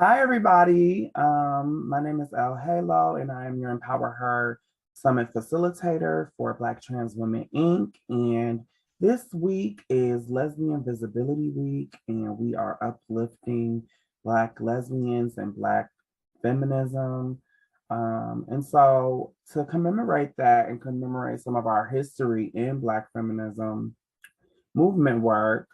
Hi, everybody. My name is Elle Halo, and I am your Empower Her Summit facilitator for Black Trans Women Inc. And this week is Lesbian Visibility Week, and we are uplifting Black lesbians and Black feminism. And so, to commemorate that and commemorate some of our history in Black feminism movement work,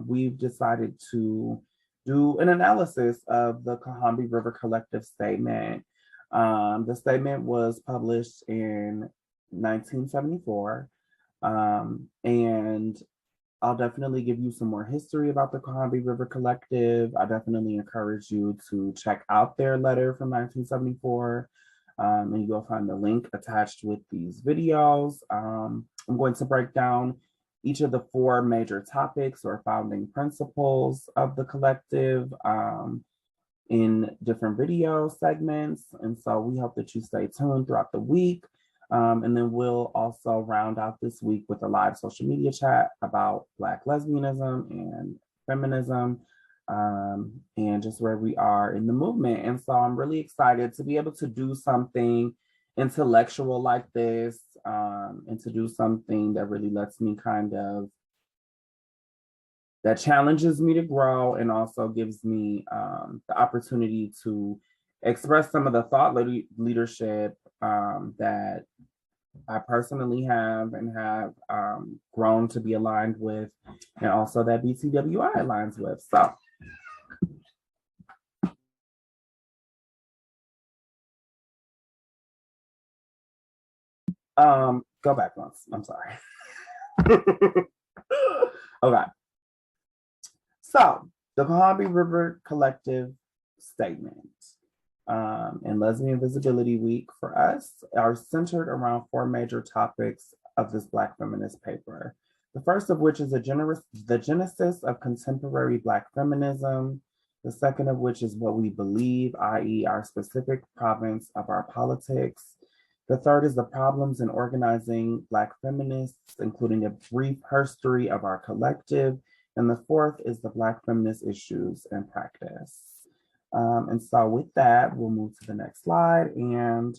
we've decided to do an analysis of the Cohambee River Collective statement. The statement was published in 1974, and I'll definitely give you some more history about the Cohambee River Collective. I definitely encourage you to check out their letter from 1974. And you'll find the link attached with these videos. I'm going to break down each of the four major topics or founding principles of the collective in different video segments. And so we hope that you stay tuned throughout the week. And then we'll also round out this week with a live social media chat about Black lesbianism and feminism, and just where we are in the movement. And so I'm really excited to be able to do something intellectual like this, and to do something that really lets me that challenges me to grow and also gives me the opportunity to express some of the thought leadership that I personally have and have grown to be aligned with, and also that BTWI aligns with. So go back once. I'm sorry. Okay. So the Cohambee River Collective statement and Lesbian Visibility Week for us are centered around four major topics of this Black feminist paper. The first of which is the genesis of contemporary Black feminism. The second of which is what we believe, i.e. our specific province of our politics. The third is the problems in organizing Black feminists, including a brief history of our collective. And the fourth is the Black feminist issues and practice. And so with that, we'll move to the next slide. And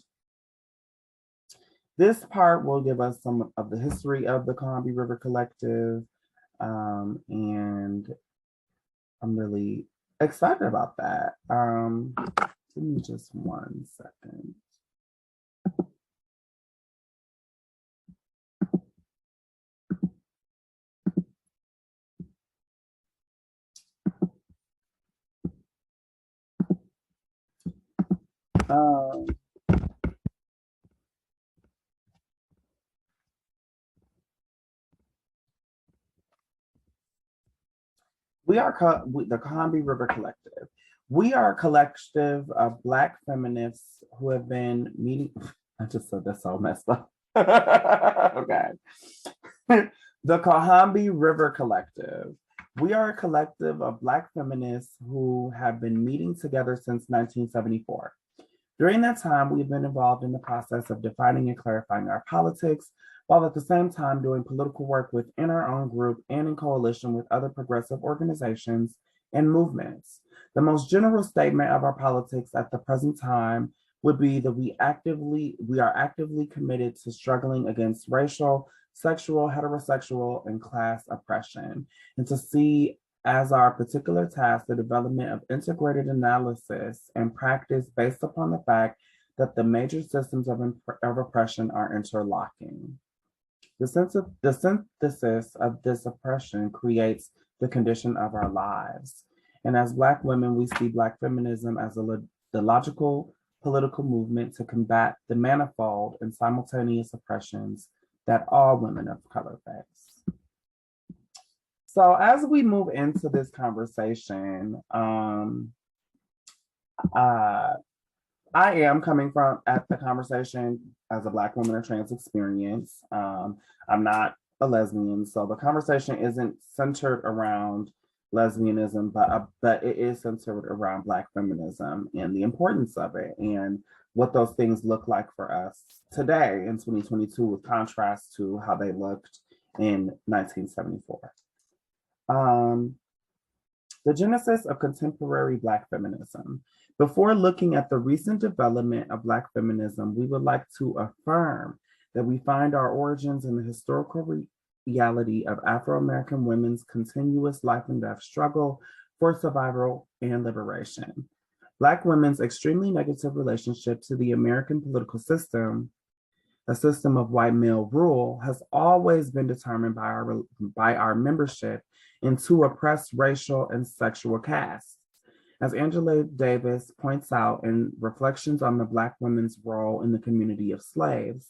this part will give us some of the history of the Cohambee River Collective. And I'm really excited about that. Give me just 1 second. We are the Cohambee River Collective. We are a collective of Black feminists who have been meeting. I just said that's so messed up. Okay. The Cohambee River Collective. We are a collective of Black feminists who have been meeting together since 1974. During that time, we've been involved in the process of defining and clarifying our politics, while at the same time doing political work within our own group and in coalition with other progressive organizations and movements. The most general statement of our politics at the present time would be that we are actively committed to struggling against racial, sexual, heterosexual, and class oppression, and to see as our particular task the development of integrated analysis and practice based upon the fact that the major systems of oppression are interlocking. The synthesis of this oppression creates the condition of our lives. And as Black women, we see Black feminism as the logical political movement to combat the manifold and simultaneous oppressions that all women of color face. So as we move into this conversation, I am coming at the conversation as a Black woman of trans experience. I'm not a lesbian, so the conversation isn't centered around lesbianism, but it is centered around Black feminism and the importance of it and what those things look like for us today in 2022, with contrast to how they looked in 1974. The genesis of contemporary Black feminism. Before looking at the recent development of Black feminism, we would like to affirm that we find our origins in the historical reality of Afro-American women's continuous life and death struggle for survival and liberation. Black women's extremely negative relationship to the American political system, a system of white male rule, has always been determined by our membership in two oppressed racial and sexual castes. As Angela Davis points out in Reflections on the Black Women's Role in the Community of Slaves,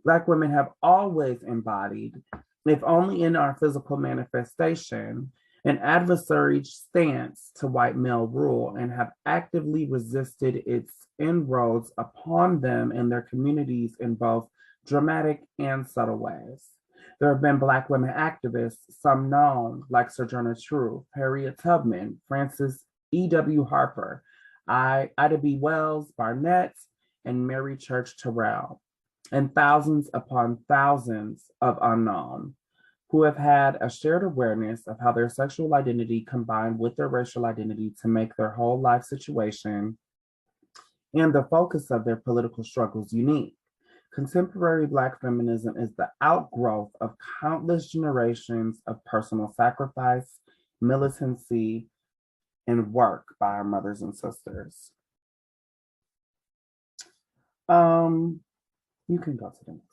Black women have always embodied, if only in our physical manifestation, an adversary stance to white male rule and have actively resisted its inroads upon them and their communities in both dramatic and subtle ways. There have been Black women activists, some known, like Sojourner Truth, Harriet Tubman, Frances E.W. Harper, Ida B. Wells, Barnett, and Mary Church Terrell, and thousands upon thousands of unknown, who have had a shared awareness of how their sexual identity combined with their racial identity to make their whole life situation and the focus of their political struggles unique. Contemporary Black feminism is the outgrowth of countless generations of personal sacrifice, militancy, and work by our mothers and sisters. You can go to the next.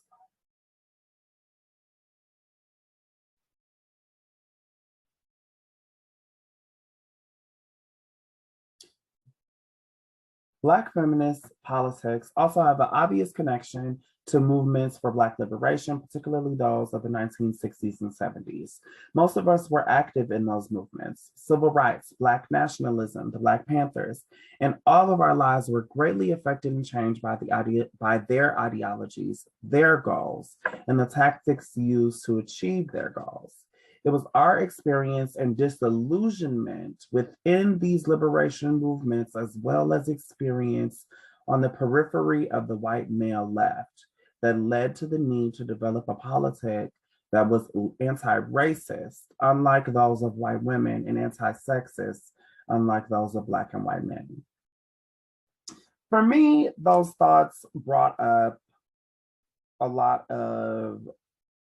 Black feminist politics also have an obvious connection to movements for Black liberation, particularly those of the 1960s and 70s. Most of us were active in those movements: civil rights, Black nationalism, the Black Panthers, and all of our lives were greatly affected and changed by their ideologies, their goals, and the tactics used to achieve their goals. It was our experience and disillusionment within these liberation movements, as well as experience on the periphery of the white male left, that led to the need to develop a politic that was anti-racist, unlike those of white women, and anti-sexist, unlike those of Black and white men. For me, those thoughts brought up a lot of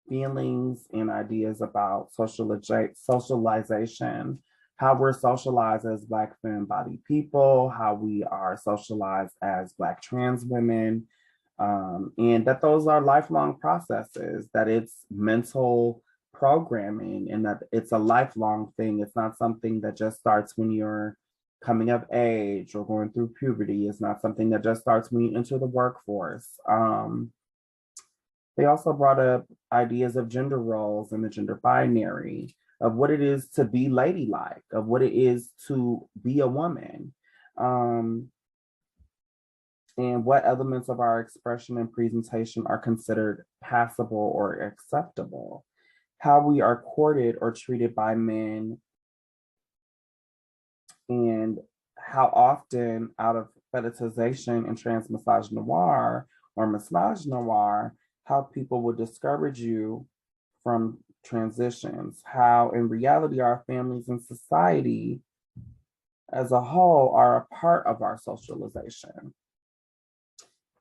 feelings and ideas about socialization, how we're socialized as Black femme-bodied people, how we are socialized as Black trans women, and that those are lifelong processes, that it's mental programming and that it's a lifelong thing. It's not something that just starts when you're coming of age or going through puberty. It's not something that just starts when you enter the workforce. They also brought up ideas of gender roles and the gender binary, of what it is to be ladylike, of what it is to be a woman, and what elements of our expression and presentation are considered passable or acceptable, how we are courted or treated by men, and how often out of fetishization and transmisogynoir or misogynoir, how people will discourage you from transitions, how in reality our families and society as a whole are a part of our socialization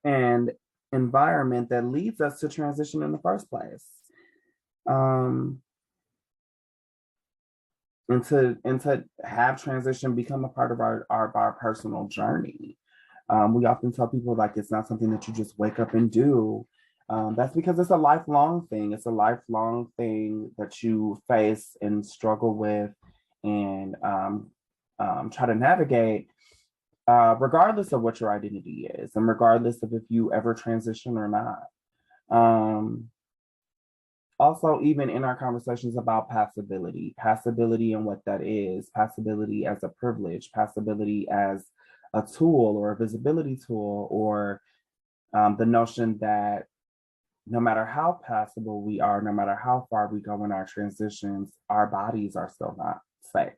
and environment that leads us to transition in the first place. And to have transition become a part of our personal journey. We often tell people like it's not something that you just wake up and do. That's because it's a lifelong thing. It's a lifelong thing that you face and struggle with and try to navigate, regardless of what your identity is and regardless of if you ever transition or not. Also, even in our conversations about passability and what that is, passability as a privilege, passability as a tool or a visibility tool, or the notion that no matter how passable we are, no matter how far we go in our transitions, our bodies are still not safe.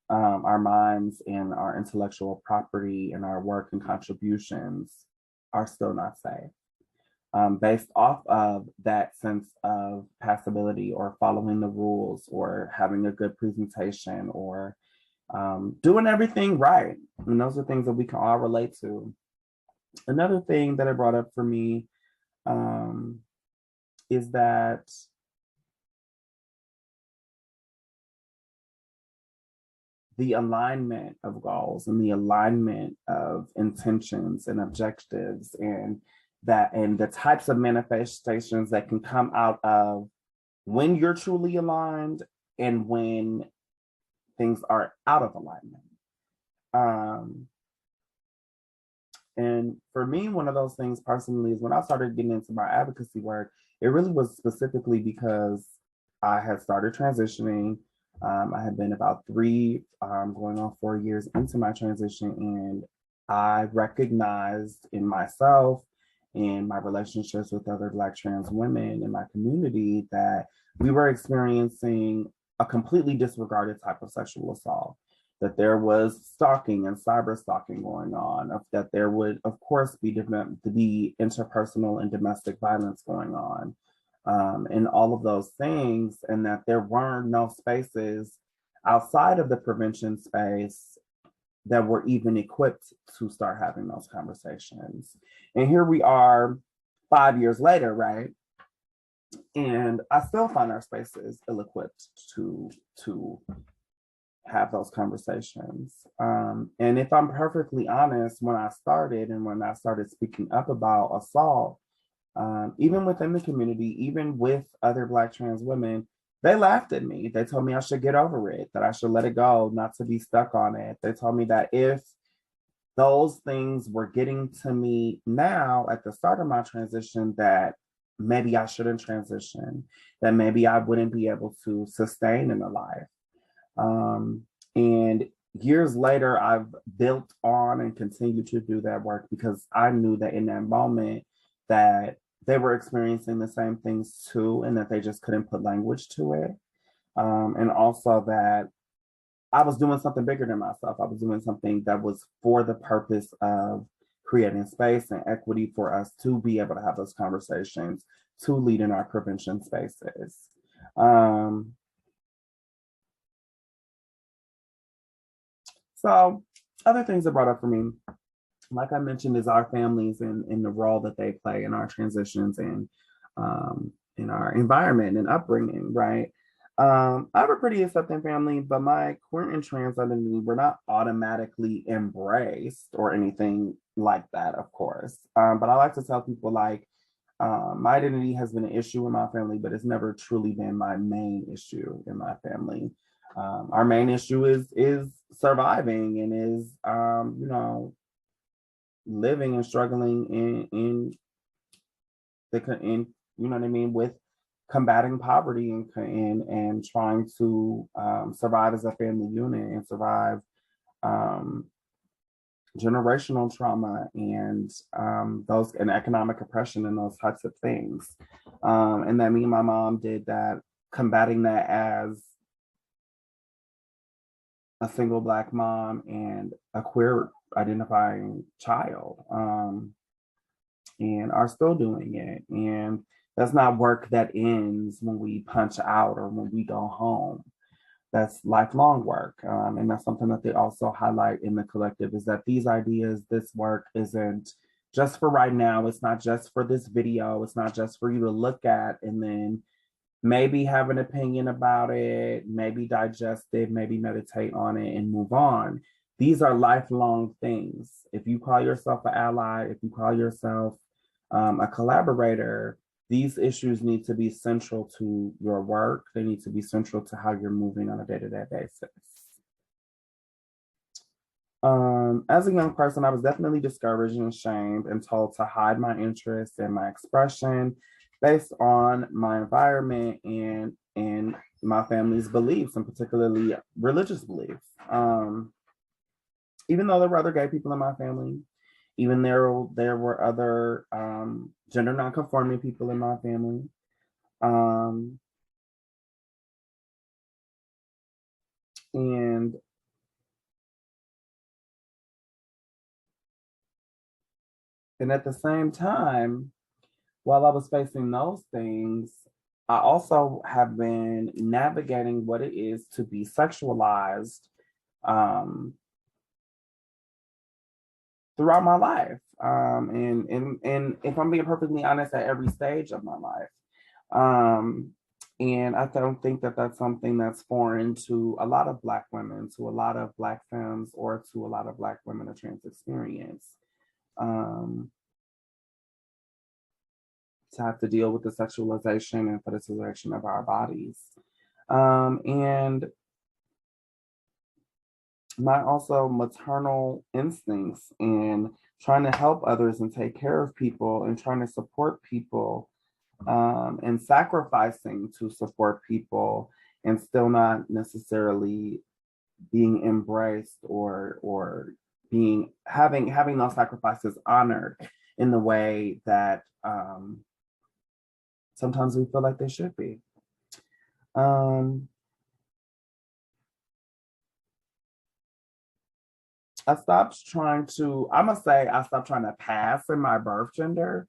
Our minds and our intellectual property and our work and contributions are still not safe. Based off of that sense of passability or following the rules or having a good presentation or doing everything right. And those are things that we can all relate to. Another thing that I brought up for me is that the alignment of goals and the alignment of intentions and objectives and the types of manifestations that can come out of when you're truly aligned and when things are out of alignment. And for me, one of those things personally is when I started getting into my advocacy work, it really was specifically because I had started transitioning. I had been about going on 4 years into my transition, and I recognized in myself and my relationships with other Black trans women in my community that we were experiencing a completely disregarded type of sexual assault, that there was stalking and cyber stalking going on, that there would, of course, be interpersonal and domestic violence going on, and all of those things, and that there weren't no spaces outside of the prevention space that were even equipped to start having those conversations. And here we are 5 years later, right? And I still find our spaces ill-equipped to have those conversations. And if I'm perfectly honest, when I started speaking up about assault, even within the community, even with other Black trans women, they laughed at me. They told me I should get over it, that I should let it go, not to be stuck on it. They told me that if those things were getting to me now at the start of my transition, that maybe I shouldn't transition, that maybe I wouldn't be able to sustain in a life. And years later, I've built on and continued to do that work because I knew that in that moment that they were experiencing the same things too, and that they just couldn't put language to it. And also that I was doing something bigger than myself. I was doing something that was for the purpose of creating space and equity for us to be able to have those conversations, to lead in our prevention spaces. So other things that brought up for me, like I mentioned, is our families and the role that they play in our transitions and in our environment and upbringing, right? I have a pretty accepting family, but my queer and trans identity were not automatically embraced or anything like that, of course. But I like to tell people like, my identity has been an issue in my family, but it's never truly been my main issue in my family. Our main issue is surviving and is living and struggling in you know what I mean, with combating poverty and trying to survive as a family unit and survive generational trauma and those and economic oppression and those types of things. And that me and my mom did that, combating that as a single Black mom and a queer identifying child, and are still doing it. And that's not work that ends when we punch out or when we go home. That's lifelong work. And that's something that they also highlight in the collective, is that these ideas, this work isn't just for right now. It's not just for this video. It's not just for you to look at and then maybe have an opinion about it, maybe digest it, maybe meditate on it and move on. These are lifelong things. If you call yourself an ally, if you call yourself a collaborator, these issues need to be central to your work. They need to be central to how you're moving on a day-to-day basis. As a young person, I was definitely discouraged and ashamed and told to hide my interests and my expression based on my environment and my family's beliefs, and particularly religious beliefs. Even though there were other gay people in my family, even there were other gender nonconforming people in my family. And at the same time, while I was facing those things, I also have been navigating what it is to be sexualized um, throughout my life. And if I'm being perfectly honest, at every stage of my life. Um, and I don't think that that's something that's foreign to a lot of Black women, to a lot of Black femmes, or to a lot of Black women of trans experience. Um, to have to deal with the sexualization and fetishization of our bodies. And my also maternal instincts and trying to help others and take care of people and trying to support people, and sacrificing to support people and still not necessarily being embraced or being having those sacrifices honored in the way that sometimes we feel like they should be. I stopped trying to, I must say, I stopped trying to pass in my birth gender.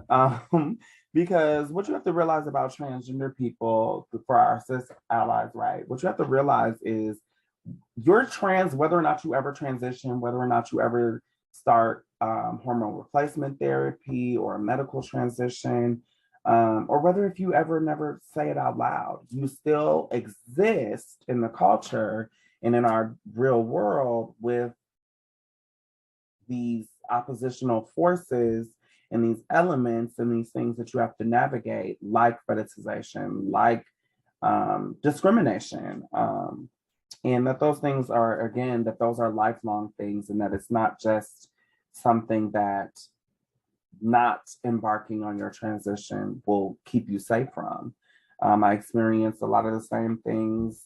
Um, because what you have to realize about transgender people, for our cis allies, right? What you have to realize is you're trans, whether or not you ever transition, whether or not you ever start hormone replacement therapy or a medical transition, or whether if you ever never say it out loud, you still exist in the culture and in our real world with these oppositional forces and these elements and these things that you have to navigate, like fetishization, like discrimination. And that those things are, again, that those are lifelong things, and that it's not just something that not embarking on your transition will keep you safe from. I experienced a lot of the same things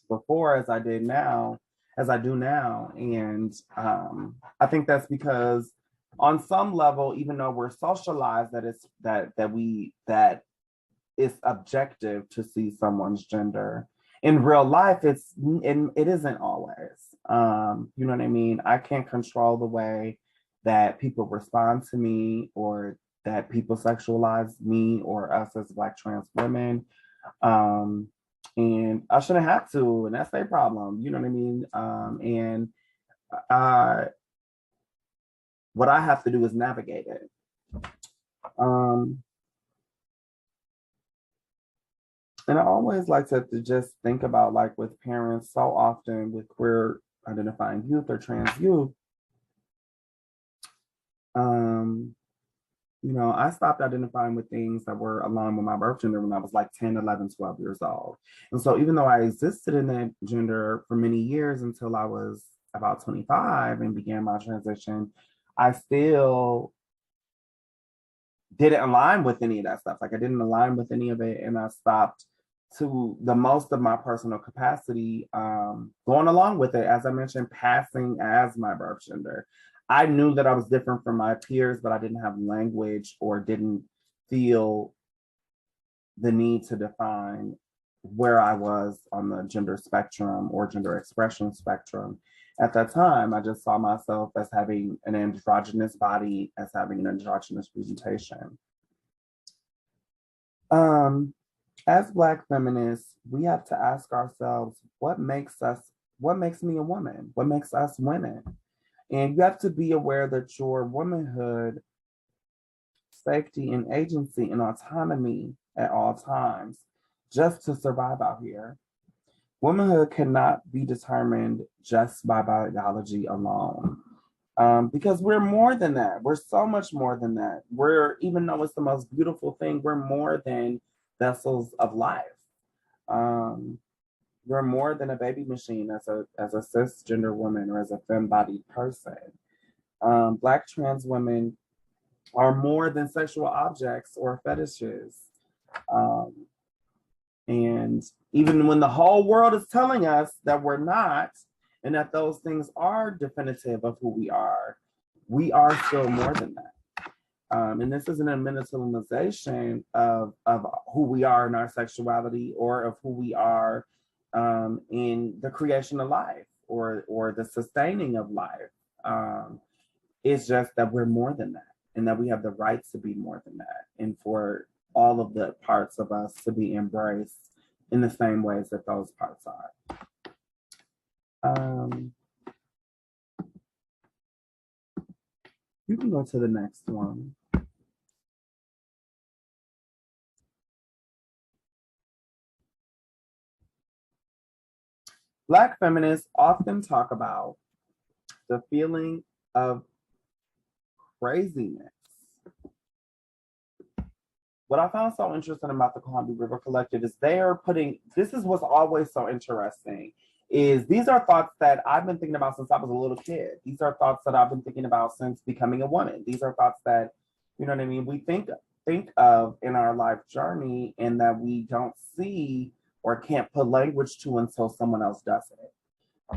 before as I did now, as I do now. And I think that's because on some level, even though we're socialized that it's that it's objective to see someone's gender, in real life, it isn't always. You know what I mean? I can't control the way that people respond to me, or that people sexualize me or us as Black trans women. Um, and I shouldn't have to, and that's their problem. You know what I mean? And uh, what I have to do is navigate it. And I always like to just think about, like, with parents, so often with queer identifying youth or trans youth, um, I stopped identifying with things that were aligned with my birth gender when I was like 10, 11, 12 years old. And so even though I existed in that gender for many years until I was about 25 and began my transition, I still didn't align with any of that stuff. Like, I didn't align with any of it, and I stopped to the most of my personal capacity, going along with it. As I mentioned, passing as my birth gender. I knew that I was different from my peers, but I didn't have language or didn't feel the need to define where I was on the gender spectrum or gender expression spectrum. At that time, I just saw myself as having an androgynous body, as having an androgynous presentation. As Black feminists, we have to ask ourselves, what makes me a woman? What makes us women? And you have to be aware that your womanhood, safety, and agency and autonomy at all times, just to survive out here. Womanhood cannot be determined just by biology alone. Because we're more than that. We're so much more than that. Even though it's the most beautiful thing, we're more than vessels of life. Um, we're more than a baby machine as a cisgender woman or as a femme-bodied person. Black trans women are more than sexual objects or fetishes. Um, and even when the whole world is telling us that we're not, and that those things are definitive of who we are still more than that. And this isn't a minimalization of who we are in our sexuality, or of who we are in the creation of life, or the sustaining of life. It's just that we're more than that, and that we have the right to be more than that, and for all of the parts of us to be embraced in the same ways that those parts are. Um, you can go to the next one. Black feminists often talk about the feeling of craziness. What I found so interesting about the Cohambee River Collective is they are putting, this is what's always so interesting, is these are thoughts that I've been thinking about since I was a little kid. These are thoughts that I've been thinking about since becoming a woman. These are thoughts that, you know what I mean, we think of in our life journey and that we don't see or can't put language to until someone else does it.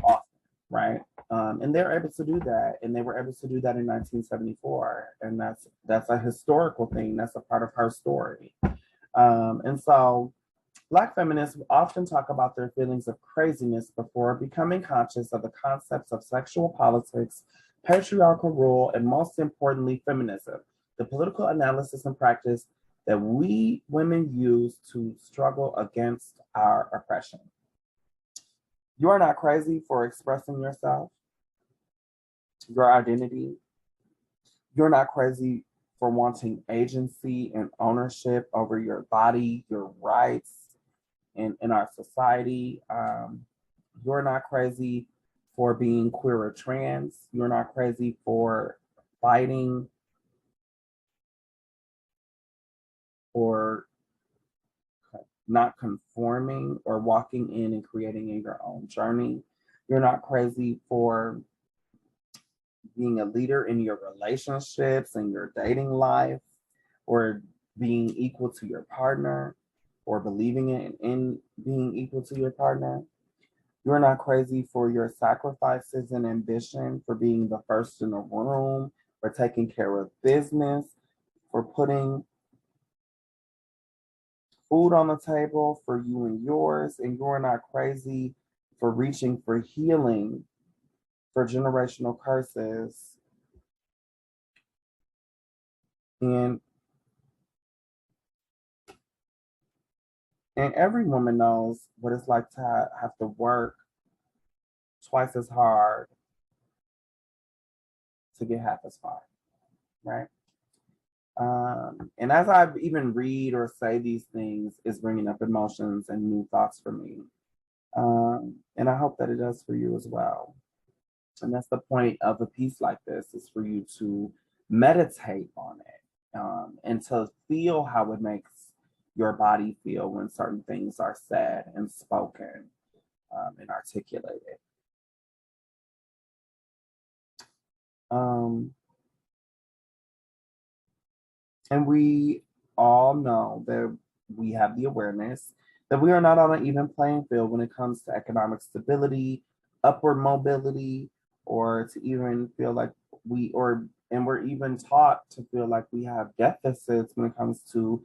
Often, right? And they're able to do that, and they were able to do that in 1974, and that's a historical thing. That's a part of her story. And so, Black feminists often talk about their feelings of craziness before becoming conscious of the concepts of sexual politics, patriarchal rule, and most importantly, feminism, the political analysis and practice that we women use to struggle against our oppression. You are not crazy for expressing yourself, your identity. You're not crazy for wanting agency and ownership over your body, your rights in our society. You're not crazy for being queer or trans. You're not crazy for fighting or not conforming or walking in and creating in your own journey. You're not crazy for being a leader in your relationships and your dating life, or being equal to your partner, or believing in being equal to your partner. You're not crazy for your sacrifices and ambition, for being the first in the room, for taking care of business, for putting food on the table for you and yours. And you're not crazy for reaching for healing for generational curses. And every woman knows what it's like to have to work twice as hard to get half as far, right? And as I even read or say these things, it's bringing up emotions and new thoughts for me. And I hope that it does for you as well. And that's the point of a piece like this, is for you to meditate on it, and to feel how it makes your body feel when certain things are said and spoken, and articulated. And we all know that we have the awareness that we are not on an even playing field when it comes to economic stability, upward mobility, or to even feel like and we're even taught to feel like we have deficits when it comes to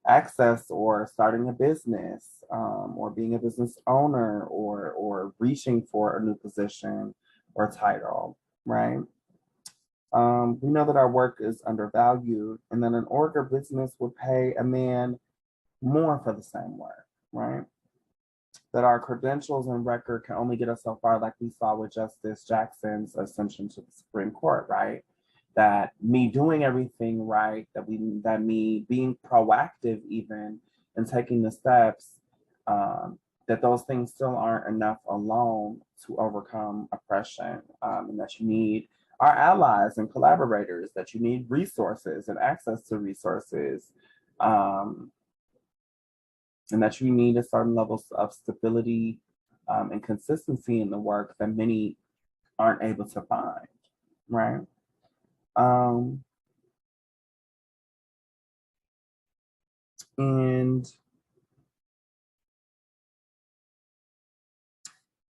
access or starting a business, or being a business owner, or reaching for a new position or title, right? We know that our work is undervalued, and that an org or business would pay a man more for the same work, right? That our credentials and record can only get us so far, like we saw with Justice Jackson's ascension to the Supreme Court, right? That me doing everything right, that me being proactive even and taking the steps, that those things still aren't enough alone to overcome oppression, and that you need our allies and collaborators, that you need resources and access to resources, and that you need a certain level of stability, and consistency in the work that many aren't able to find, right? And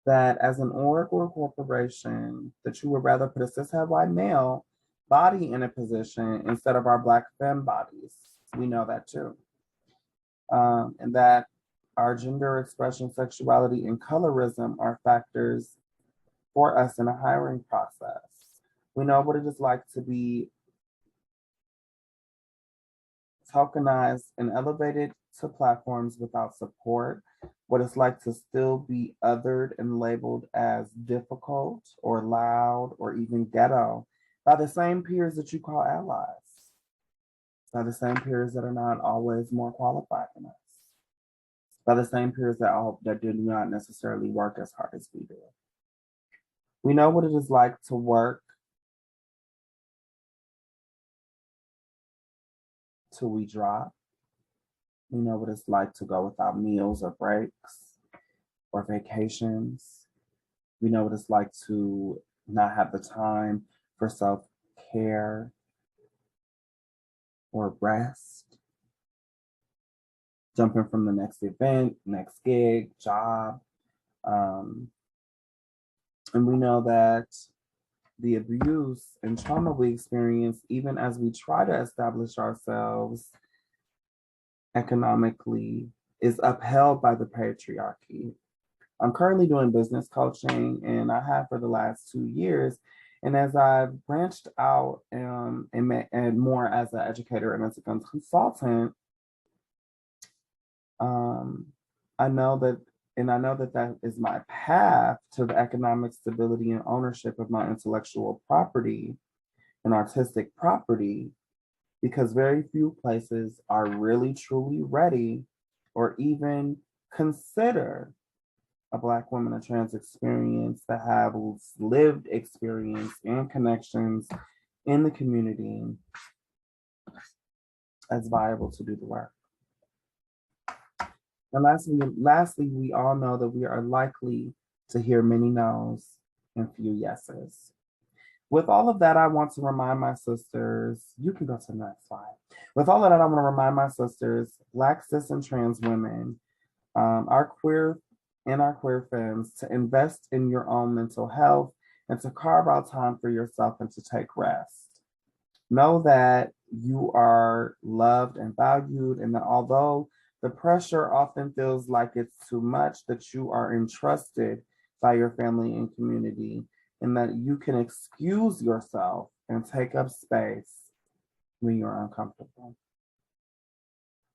that as an org or corporation, that you would rather put a cishet white male body in a position instead of our Black femme bodies. We know that too. And that our gender expression, sexuality, and colorism are factors for us in a hiring process. We know what it is like to be tokenized and elevated to platforms without support, what it's like to still be othered and labeled as difficult or loud or even ghetto by the same peers that you call allies, by the same peers that are not always more qualified than us, by the same peers that do not necessarily work as hard as we do. We know what it is like to work till we drop. We know what it's like to go without meals or breaks or vacations. We know what it's like to not have the time for self-care or rest, jumping from the next event, next gig, job. And we know that the abuse and trauma we experience, even as we try to establish ourselves economically, is upheld by the patriarchy. I'm currently doing business coaching, and I have for the last 2 years. And as I've branched out and more as an educator and as a consultant, I know that that is my path to the economic stability and ownership of my intellectual property and artistic property, because very few places are really truly ready or even consider a Black woman a trans experience that have lived experience and connections in the community as viable to do the work. And lastly, we all know that we are likely to hear many no's and few yeses. With all of that, I want to remind my sisters, you can go to the next slide. With all of that, I want to remind my sisters, Black, cis, and trans women, our queer femmes, to invest in your own mental health and to carve out time for yourself and to take rest. Know that you are loved and valued, and that although the pressure often feels like it's too much, that you are entrusted by your family and community, and that you can excuse yourself and take up space when you're uncomfortable.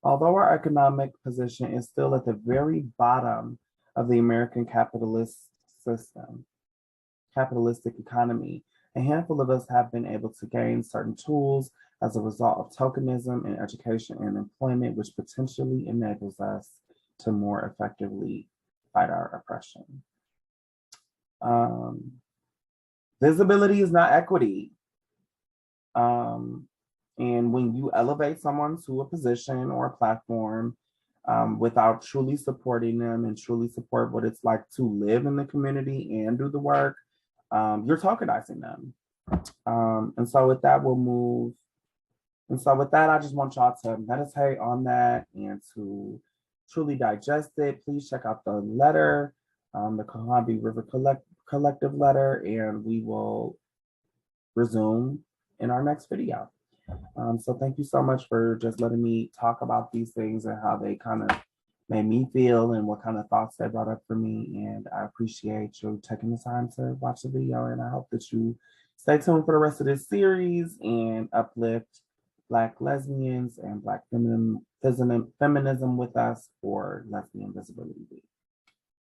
Although our economic position is still at the very bottom of the American capitalist system, capitalistic economy, a handful of us have been able to gain certain tools as a result of tokenism in education and employment, which potentially enables us to more effectively fight our oppression. Visibility is not equity. And when you elevate someone to a position or a platform without truly supporting them and truly support what it's like to live in the community and do the work, you're tokenizing them. And so with that, we'll move. And so with that, I just want y'all to meditate on that and to truly digest it. Please check out the letter, the Cohambee River Collective letter, and we will resume in our next video. So thank you so much for just letting me talk about these things and how they kind of made me feel and what kind of thoughts they brought up for me. And I appreciate you taking the time to watch the video. And I hope that you stay tuned for the rest of this series and uplift Black lesbians and Black feminism with us for Lesbian Visibility Week.